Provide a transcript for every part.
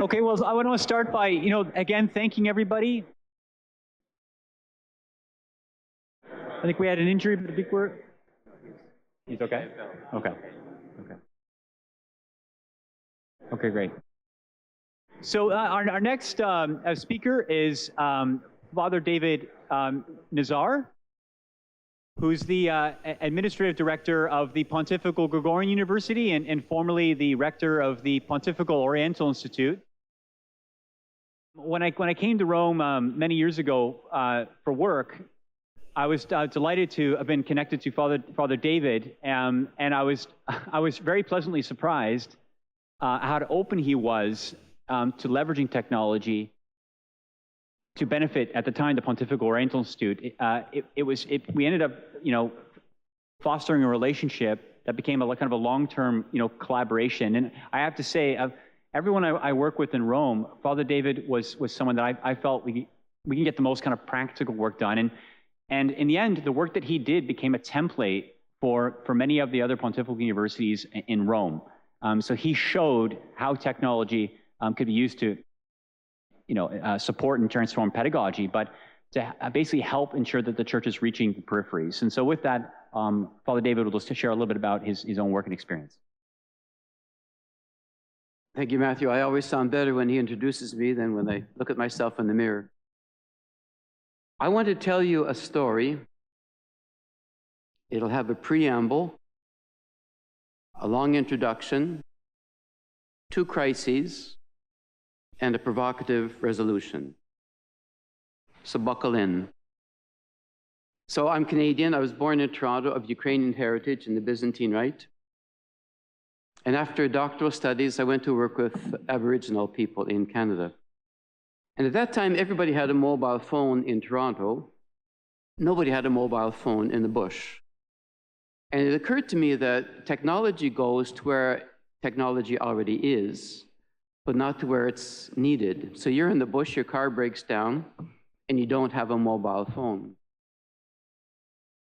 Okay, well, I want to start by, again, thanking everybody. I think we had an injury, but a big word. He's okay? Okay. Okay, great. So our next speaker is Father David Nazar, who's the administrative director of the Pontifical Gregorian University and formerly the rector of the Pontifical Oriental Institute. When I came to Rome many years ago for work, I was delighted to have been connected to Father David, and I was very pleasantly surprised how open he was to leveraging technology to benefit, at the time, the Pontifical Oriental Institute. We ended up, fostering a relationship that became a kind of a long-term, collaboration. And I have to say, everyone I work with in Rome, Father David was someone that I felt we can get the most kind of practical work done. And in the end, the work that he did became a template for many of the other pontifical universities in Rome. So he showed how technology could be used to, support and transform pedagogy, but to basically help ensure that the church is reaching the peripheries. And so with that, Father David will just share a little bit about his own work and experience. Thank you, Matthew. I always sound better when he introduces me than when I look at myself in the mirror. I want to tell you a story. It'll have a preamble, a long introduction, 2 crises, and a provocative resolution. So buckle in. So I'm Canadian. I was born in Toronto, of Ukrainian heritage in the Byzantine Rite. And after doctoral studies, I went to work with Aboriginal people in Canada. And at that time, everybody had a mobile phone in Toronto. Nobody had a mobile phone in the bush. And it occurred to me that technology goes to where technology already is, but not to where it's needed. So you're in the bush, your car breaks down, and you don't have a mobile phone.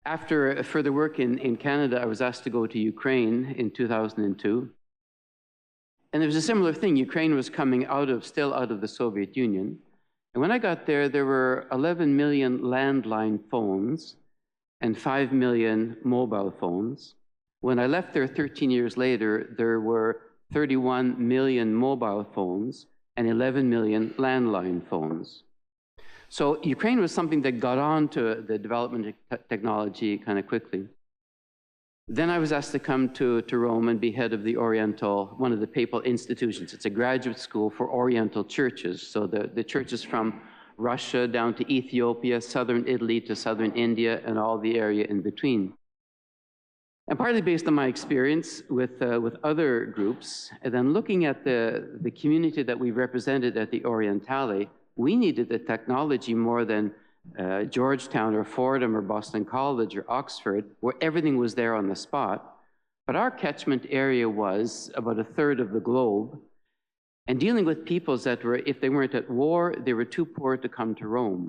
After further work in Canada, I was asked to go to Ukraine in 2002. And there was a similar thing. Ukraine was coming still out of the Soviet Union. And when I got there, there were 11 million landline phones and 5 million mobile phones. When I left there 13 years later, there were 31 million mobile phones and 11 million landline phones. So Ukraine was something that got on to the development of technology kind of quickly. Then I was asked to come to Rome and be head of the Oriental, one of the papal institutions. It's a graduate school for Oriental churches. So the churches from Russia down to Ethiopia, southern Italy to southern India, and all the area in between. And partly based on my experience with other groups, and then looking at the community that we represented at the Orientale, we needed the technology more than Georgetown or Fordham or Boston College or Oxford, where everything was there on the spot. But our catchment area was about 1/3 of the globe, and dealing with peoples that were, if they weren't at war, they were too poor to come to Rome.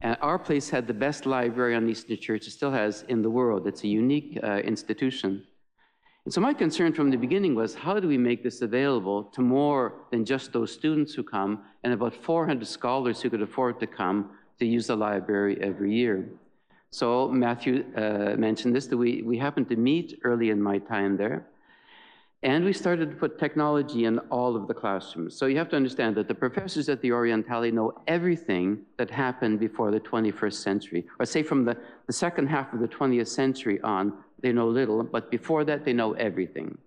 And our place had the best library on Eastern Church, it still has, in the world. It's a unique institution. And so my concern from the beginning was, how do we make this available to more than just those students who come, and about 400 scholars who could afford to come to use the library every year? So Matthew mentioned this, that we happened to meet early in my time there, and we started to put technology in all of the classrooms. So you have to understand that the professors at the Orientale know everything that happened before the 21st century, or say from the second half of the 20th century on. They know little, but before that, they know everything.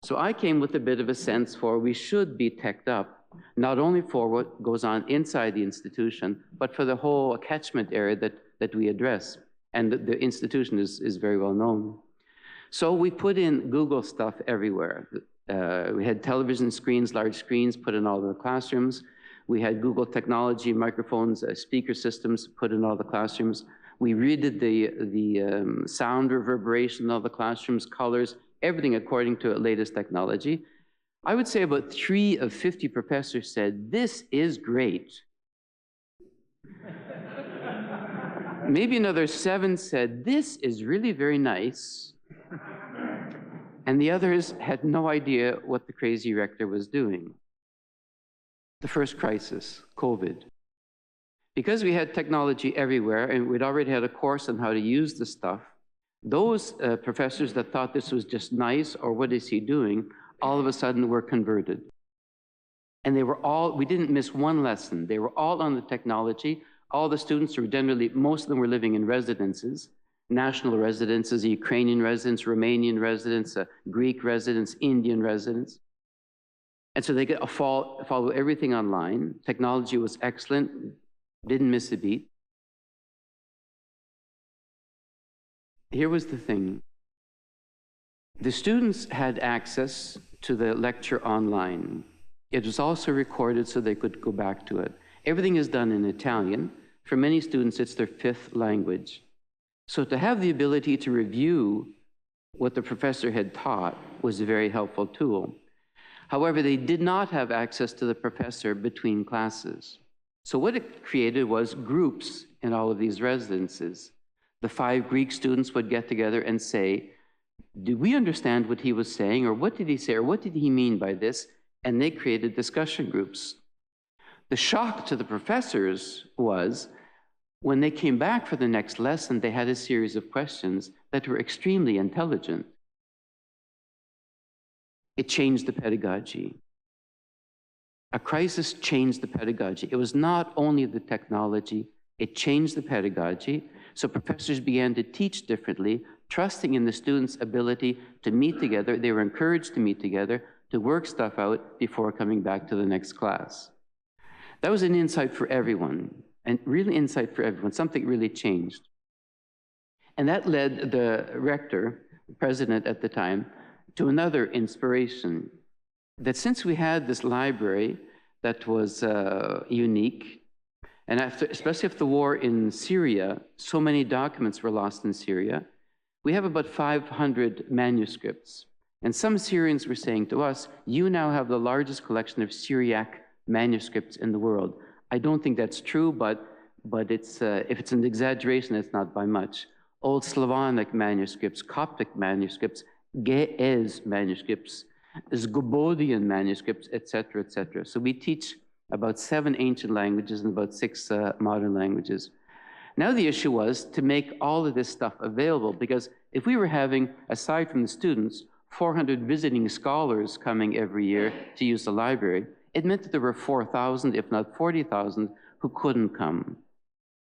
So I came with a bit of a sense for we should be teched up, not only for what goes on inside the institution, but for the whole catchment area that we address. And the institution is very well known. So we put in Google stuff everywhere. We had television screens, large screens, put in all the classrooms. We had Google technology, microphones, speaker systems put in all the classrooms. We redid the sound reverberation of the classrooms, colors, everything according to latest technology. I would say about 3 of 50 professors said, "This is great." Maybe another 7 said, "This is really very nice." And the others had no idea what the crazy rector was doing. the first crisis, COVID. Because we had technology everywhere and we'd already had a course on how to use the stuff, those professors that thought this was just nice or what is he doing, all of a sudden were converted. And they were all, we didn't miss one lesson. They were all on the technology. All the students were generally, most of them were living in residences, national residences, Ukrainian residents, Romanian residents, Greek residents, Indian residents. And so they could follow everything online. Technology was excellent, didn't miss a beat. Here was the thing. The students had access to the lecture online. It was also recorded so they could go back to it. Everything is done in Italian. For many students, it's their fifth language. So to have the ability to review what the professor had taught was a very helpful tool. However, they did not have access to the professor between classes. So what it created was groups in all of these residences. The 5 Greek students would get together and say, did we understand what he was saying, or what did he say, or what did he mean by this? And they created discussion groups. The shock to the professors was, when they came back for the next lesson, they had a series of questions that were extremely intelligent. It changed the pedagogy. A crisis changed the pedagogy. It was not only the technology, it changed the pedagogy. So professors began to teach differently, trusting in the students' ability to meet together. They were encouraged to meet together, to work stuff out before coming back to the next class. That was an insight for everyone, and really insight for everyone. Something really changed. And that led the rector, the president at the time, to another inspiration, that since we had this library that was unique, and especially after the war in Syria, so many documents were lost in Syria, we have about 500 manuscripts. And some Syrians were saying to us, you now have the largest collection of Syriac manuscripts in the world. I don't think that's true, but it's, if it's an exaggeration, it's not by much. Old Slavonic manuscripts, Coptic manuscripts, Ge'ez manuscripts, Zgobodian manuscripts, etc., etc. So we teach about 7 ancient languages and about 6 modern languages. Now the issue was to make all of this stuff available, because if we were having, aside from the students, 400 visiting scholars coming every year to use the library, it meant that there were 4,000, if not 40,000, who couldn't come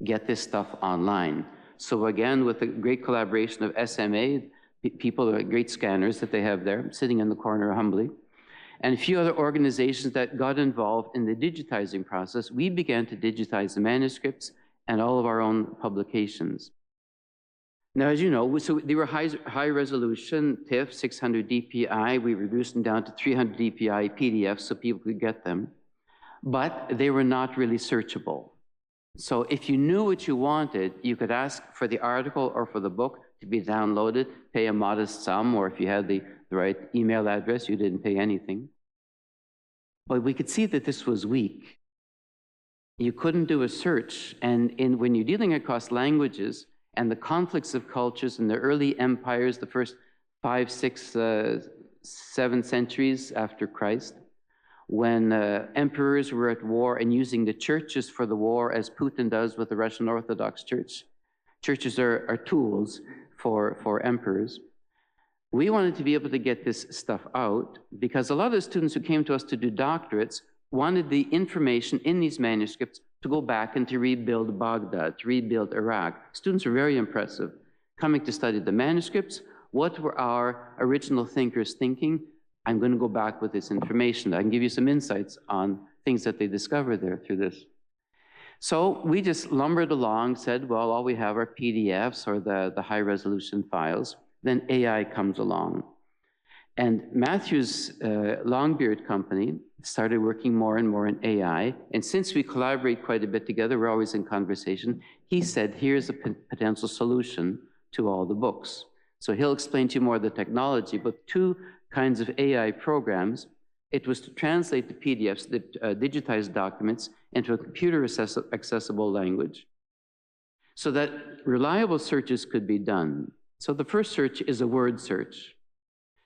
get this stuff online. So again, with the great collaboration of SMA, people are great scanners that they have there, sitting in the corner humbly, and a few other organizations that got involved in the digitizing process, we began to digitize the manuscripts and all of our own publications. Now, as you know, so they were high resolution, TIFF, 600 DPI. We reduced them down to 300 DPI PDFs so people could get them. But they were not really searchable. So if you knew what you wanted, you could ask for the article or for the book to be downloaded, pay a modest sum, or if you had the right email address, you didn't pay anything. But we could see that this was weak. You couldn't do a search, and when you're dealing across languages and the conflicts of cultures in the early empires, the first 5, 6, 7 centuries after Christ, when emperors were at war and using the churches for the war, as Putin does with the Russian Orthodox Church. Churches are tools for emperors. We wanted to be able to get this stuff out because a lot of the students who came to us to do doctorates wanted the information in these manuscripts to go back and to rebuild Baghdad, to rebuild Iraq. Students were very impressive, coming to study the manuscripts. What were our original thinkers thinking? I'm going to go back with this information. I can give you some insights on things that they discovered there through this. So we just lumbered along, said, well, all we have are PDFs or the high-resolution files. Then AI comes along. And Matthew's Longbeard company started working more and more in AI. And since we collaborate quite a bit together, we're always in conversation, he said, here's a potential solution to all the books. So he'll explain to you more of the technology, but 2 kinds of AI programs. It was to translate the PDFs, the digitized documents, into a computer-accessible language so that reliable searches could be done. So the first search is a word search.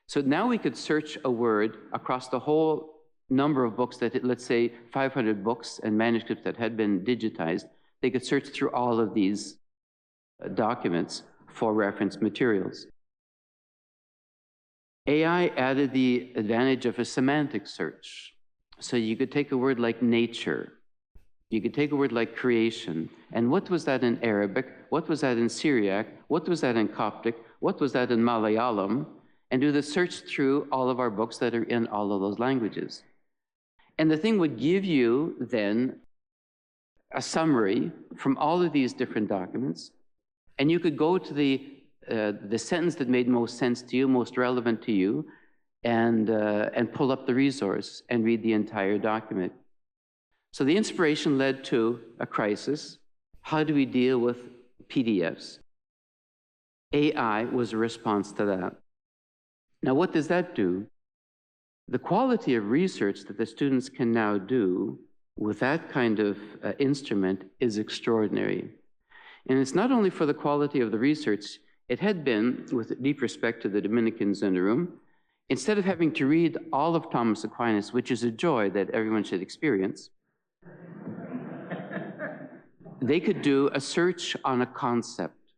So now we could search a word across the whole number of books that, let's say 500 books and manuscripts that had been digitized, they could search through all of these documents for reference materials. AI added the advantage of a semantic search. So you could take a word like nature, you could take a word like creation, and what was that in Arabic? What was that in Syriac? What was that in Coptic? What was that in Malayalam? And do the search through all of our books that are in all of those languages. And the thing would give you then a summary from all of these different documents, and you could go to the sentence that made most sense to you, most relevant to you, and pull up the resource and read the entire document. So the inspiration led to a crisis. How do we deal with PDFs? AI was a response to that. Now, what does that do? The quality of research that the students can now do with that kind of instrument is extraordinary. And it's not only for the quality of the research, it had been, with deep respect to the Dominicans in the room, instead of having to read all of Thomas Aquinas, which is a joy that everyone should experience, they could do a search on a concept,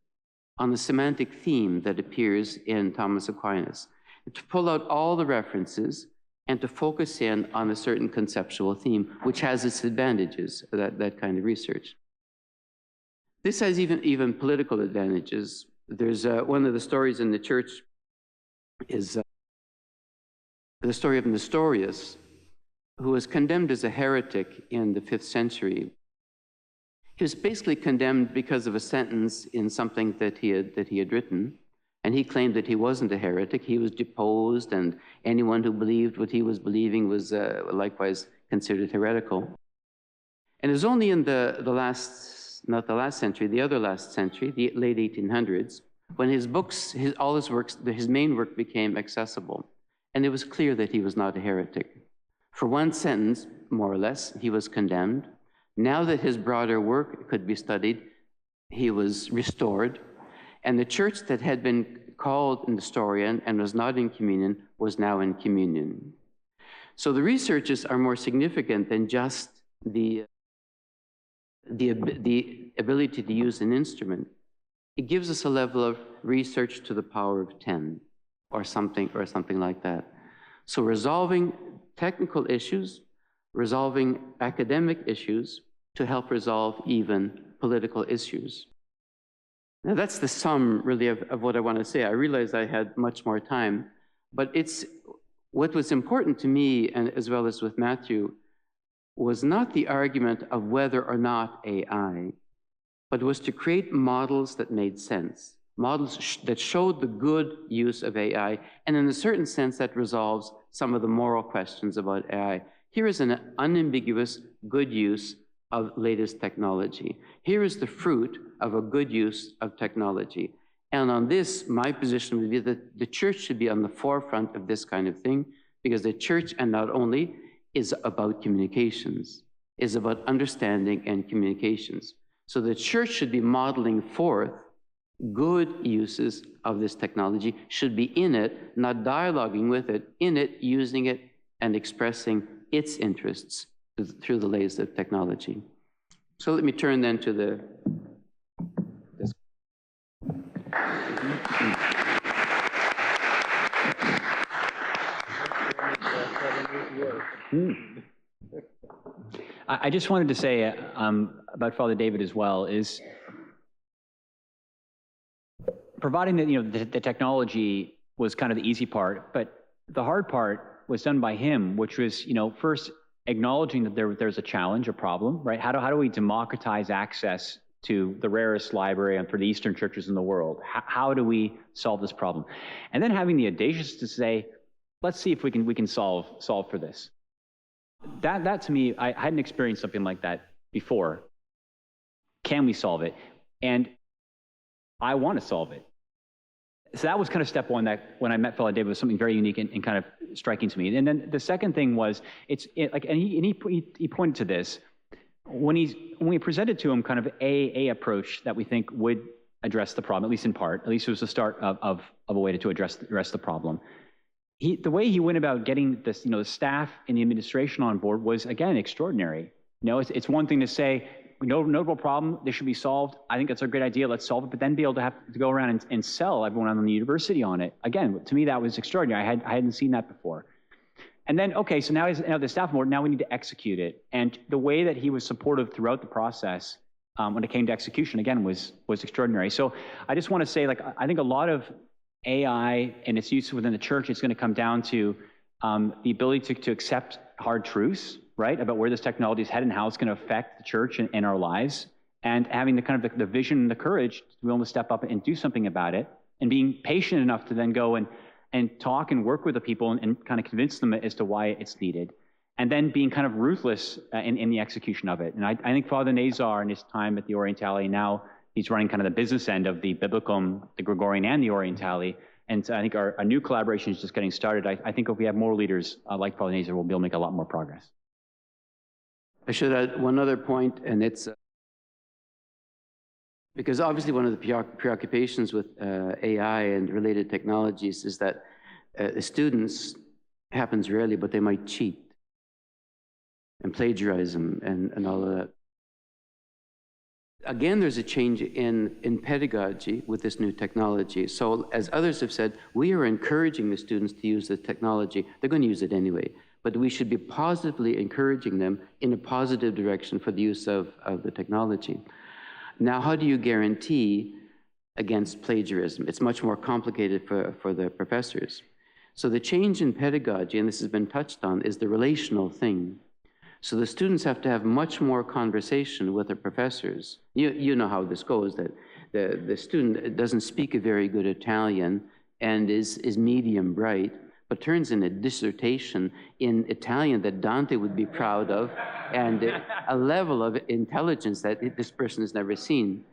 on the semantic theme that appears in Thomas Aquinas, to pull out all the references and to focus in on a certain conceptual theme, which has its advantages, that kind of research. This has even political advantages. There's one of the stories in the church is the story of Nestorius, who was condemned as a heretic in the 5th century. He was basically condemned because of a sentence in something that he had written, and he claimed that he wasn't a heretic. He was deposed, and anyone who believed what he was believing was likewise considered heretical. And it was only in the other last century, the late 1800s, when all his works, his main work became accessible. And it was clear that he was not a heretic. For one sentence, more or less, he was condemned. Now that his broader work could be studied, he was restored. And the church that had been called Nestorian and was not in communion was now in communion. So the researches are more significant than just the ability to use an instrument. It gives us a level of research to the power of 10 or something like that. So resolving technical issues, resolving academic issues to help resolve even political issues. Now that's the sum really of what I want to say. I realized I had much more time, but what was important to me, and as well as with Matthew, was not the argument of whether or not AI, but was to create models that made sense, models that showed the good use of AI, and in a certain sense that resolves some of the moral questions about AI. Here is an unambiguous good use of latest technology. Here is the fruit of a good use of technology. And on this, my position would be that the church should be on the forefront of this kind of thing, because the church, and not only, is about communications, is about understanding and communications. So the church should be modeling forth good uses of this technology, should be in it, not dialoguing with it, in it, using it, and expressing its interests through the layers of technology. So let me turn then to this. I just wanted to say about Father David as well is providing that the technology was kind of the easy part, but the hard part was done by him, which was first acknowledging that there's a challenge, a problem, right? How do we democratize access to the rarest library and for the Eastern churches in the world? How do we solve this problem? And then having the audaciousness to say, let's see if we can solve for this. That to me, I hadn't experienced something like that before. Can we solve it? And I want to solve it. So that was kind of step one, that when I met Father David was something very unique and kind of striking to me. And then the second thing was, he pointed to this, when we presented to him kind of a approach that we think would address the problem, at least in part, at least it was the start of a way to address the problem. the way he went about getting this, the staff and the administration on board was, again, extraordinary. It's one thing to say, notable problem, this should be solved. I think that's a great idea, let's solve it, but then be able to have to go around and sell everyone on the university on it. Again, to me, that was extraordinary. I hadn't seen that before. And then, okay, so now the staff board, now we need to execute it. And the way that he was supportive throughout the process when it came to execution, again, was extraordinary. So I just want to say, I think a lot of AI and its use within the church is going to come down to the ability to accept hard truths, right, about where this technology is headed and how it's going to affect the church and our lives, and having the vision and the courage to be able to step up and do something about it, and being patient enough to then go and talk and work with the people and kind of convince them as to why it's needed, and then being kind of ruthless in the execution of it. And I think Father Nazar, in his time at the Orientale, now he's running kind of the business end of the Biblicum, the Gregorian, and the Orientale. And I think our new collaboration is just getting started. I think if we have more leaders like Father Nazar, we'll be able to make a lot more progress. I should add one other point, and it's because obviously one of the preoccupations with AI and related technologies is that students, happens rarely, but they might cheat and plagiarism and all of that. Again, there's a change in pedagogy with this new technology. So as others have said, we are encouraging the students to use the technology. They're going to use it anyway. But we should be positively encouraging them in a positive direction for the use of the technology. Now, how do you guarantee against plagiarism? It's much more complicated for the professors. So the change in pedagogy, and this has been touched on, is the relational thing. So the students have to have much more conversation with the professors. You know how this goes, that the student doesn't speak a very good Italian and is medium bright, but turns in a dissertation in Italian that Dante would be proud of, and a level of intelligence that this person has never seen.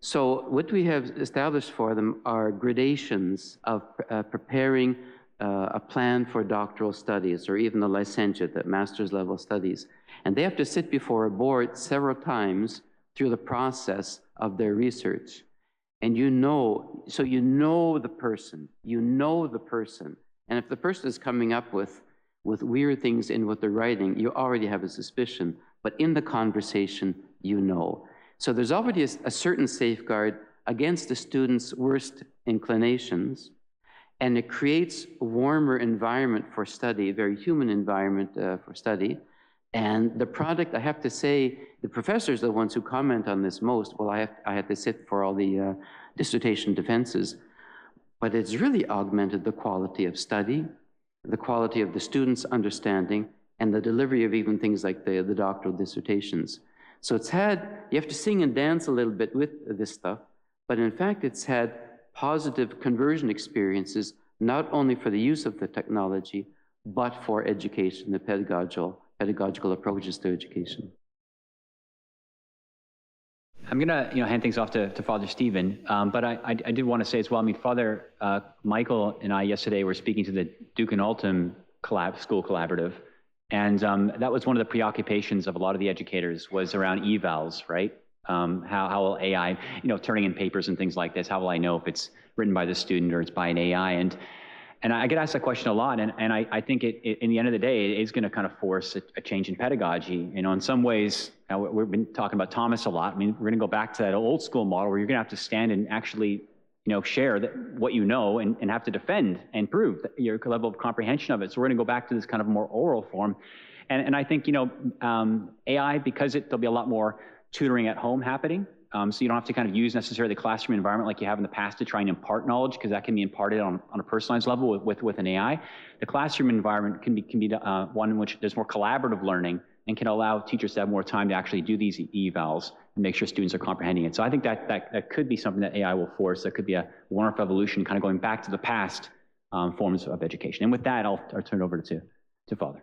So what we have established for them are gradations of preparing a plan for doctoral studies, or even the licentiate, the master's level studies. And they have to sit before a board several times through the process of their research. And so you know the person. And if the person is coming up with weird things in what they're writing, you already have a suspicion. But in the conversation, you know. So there's already a certain safeguard against the student's worst inclinations. And it creates a warmer environment for study, a very human environment for study. And the product, I have to say, the professors are the ones who comment on this most. Well, I had to sit for all the dissertation defenses. But it's really augmented the quality of study, the quality of the students' understanding, and the delivery of even things like the doctoral dissertations. So you have to sing and dance a little bit with this stuff, but in fact, it's had positive conversion experiences, not only for the use of the technology, but for education, the pedagogical approaches to education. I'm going to hand things off to Father Stephen, but I did want to say as well, Father Michael and I yesterday were speaking to the Duke and Altum School Collaborative, and that was one of the preoccupations of a lot of the educators was around evals, right? How will AI, turning in papers and things like this, how will I know if it's written by the student or it's by an AI? And I get asked that question a lot, and I think in the end of the day, it is going to kind of force a change in pedagogy. In some ways, we've been talking about Thomas a lot. We're going to go back to that old school model where you're going to have to stand and actually, share what you know and have to defend and prove your level of comprehension of it. So we're going to go back to this kind of more oral form. And I think, AI, because there'll be a lot more tutoring at home happening. So you don't have to kind of use necessarily the classroom environment like you have in the past to try and impart knowledge, because that can be imparted on a personalized level with an AI. The classroom environment can be one in which there's more collaborative learning and can allow teachers to have more time to actually do these evals and make sure students are comprehending it. So I think that could be something that AI will force. That could be a wonderful evolution, kind of going back to the past forms of education. And with that, I'll turn it over to Father.